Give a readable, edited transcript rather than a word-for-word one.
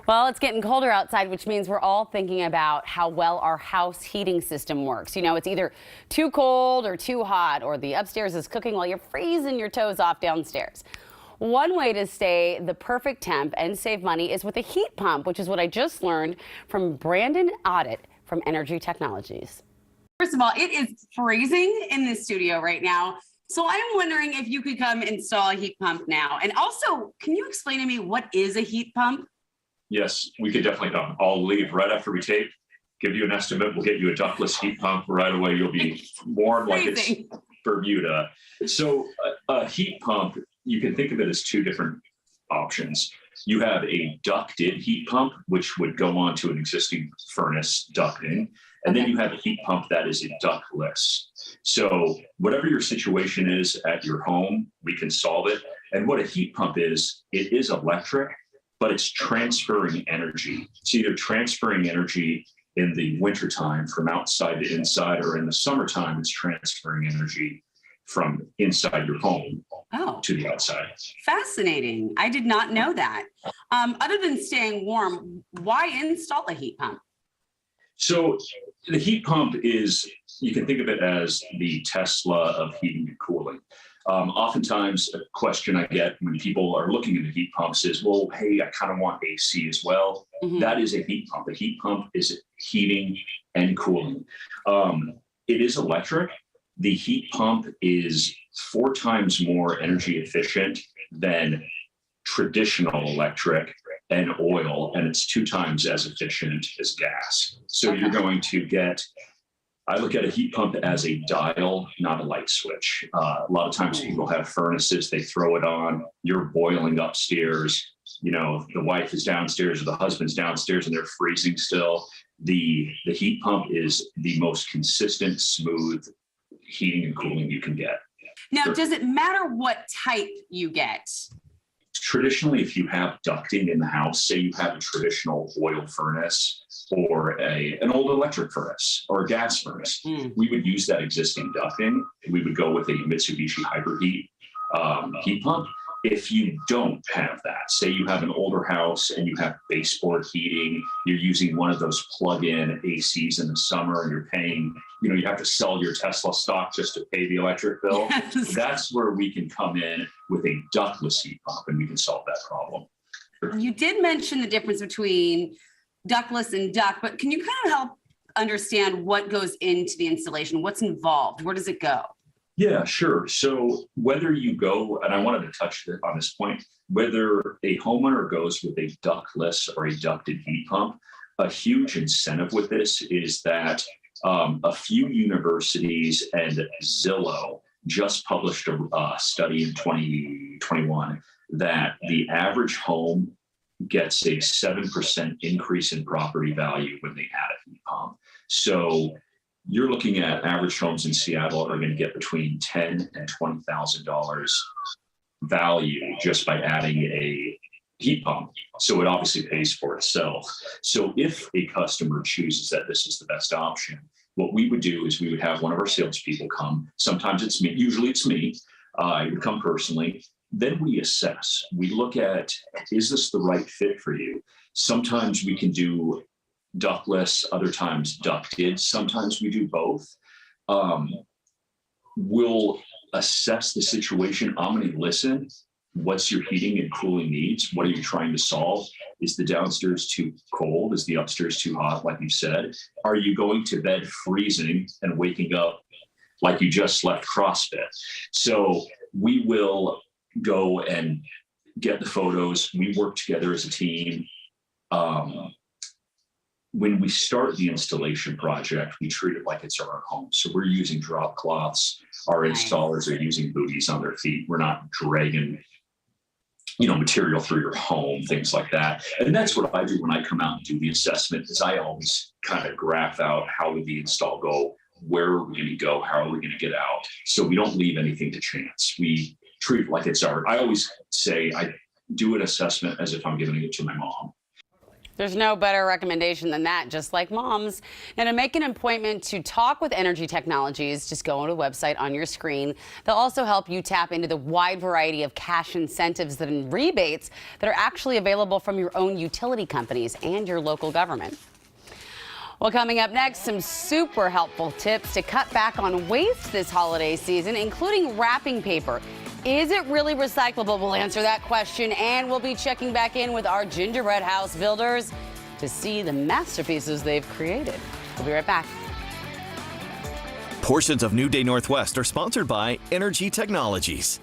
Well, it's getting colder outside, which means we're all thinking about how well our house heating system works. You know, it's either too cold or too hot, or the upstairs is cooking while you're freezing your toes off downstairs. One way to stay the perfect temp and save money is with a heat pump, which is what I just learned from Branden Audet from Energy Technologies. First of all, it is freezing in the studio right now. So I'm wondering if you could come install a heat pump now. And also, can you explain to me what is a heat pump? Yes, we could definitely come. I'll leave right after we tape, give you an estimate. We'll get you a ductless heat pump right away. You'll be warm like it's Bermuda. So a heat pump, you can think of it as two different options. You have a ducted heat pump, which would go onto an existing furnace ducting. And then you have a heat pump that is a ductless. So whatever your situation is at your home, we can solve it. And what a heat pump is, it is electric, but it's transferring energy. It's either transferring energy in the wintertime from outside to inside, or in the summertime, it's transferring energy from inside your home to the outside. Fascinating. I did not know that. Other than staying warm, why install a heat pump? So the heat pump is, you can think of it as the Tesla of heating and cooling. Oftentimes a question I get when people are looking into heat pumps is, well, hey, I kind of want AC as well. That is a heat pump. A heat pump is heating and cooling. It is electric. The heat pump is 4 times more energy efficient than traditional electric and oil, and it's 2 times as efficient as gas. So you're going to get, I look at a heat pump as a dial, not a light switch. A lot of times people have furnaces, they throw it on, you're boiling upstairs, you know, the wife is downstairs or the husband's downstairs and they're freezing still. The heat pump is the most consistent, smooth heating and cooling you can get. Now, does it matter what type you get? Traditionally, if you have ducting in the house, say you have a traditional oil furnace or an old electric furnace or a gas furnace, we would use that existing ducting. We would go with a Mitsubishi Hyperheat heat pump. If you don't have that, say you have an older house and you have baseboard heating, you're using one of those plug-in ACs in the summer and you're paying, you know, you have to sell your Tesla stock just to pay the electric bill. Yes. That's where we can come in with a ductless heat pump and we can solve that problem. You did mention the difference between ductless and duct, but can you kind of help understand what goes into the installation? What's involved? Where does it go? Yeah, sure. So whether you go, and I wanted to touch on this point, whether a homeowner goes with a ductless or a ducted heat pump, a huge incentive with this is that a few universities and Zillow just published a study in 2021 that the average home gets a 7% increase in property value when they add a heat pump. So you're looking at average homes in Seattle are going to get between $10,000 and $20,000 value just by adding a heat pump. So it obviously pays for itself. So if a customer chooses that this is the best option, what we would do is we would have one of our salespeople come. Sometimes it's me, usually it's me. I would come personally. Then we assess. We look at, is this the right fit for you? Sometimes we can do ductless, other times ducted. Sometimes we do both. We'll assess the situation. I'm going to listen. What's your heating and cooling needs? What are you trying to solve? Is the downstairs too cold? Is the upstairs too hot, like you said? Are you going to bed freezing and waking up like you just left CrossFit? So we will go and get the photos. We work together as a team. When we start the installation project, we treat it like it's our home. So we're using drop cloths. Our installers are using booties on their feet. We're not dragging, you know, material through your home, things like that. And that's what I do when I come out and do the assessment, is I always kind of graph out how would the install go, where are we going to go, how are we going to get out? So we don't leave anything to chance. We treat it like it's our, I always say I do an assessment as if I'm giving it to my mom. There's no better recommendation than that, just like mom's. Now, to make an appointment to talk with Energy Technologies, just go on a website on your screen. They'll also help you tap into the wide variety of cash incentives and rebates that are actually available from your own utility companies and your local government. Well, coming up next, some super helpful tips to cut back on waste this holiday season, including wrapping paper. Is it really recyclable? We'll answer that question, and we'll be checking back in with our gingerbread house builders to see the masterpieces they've created. We'll be right back. Portions of New Day Northwest are sponsored by Energy Technologies.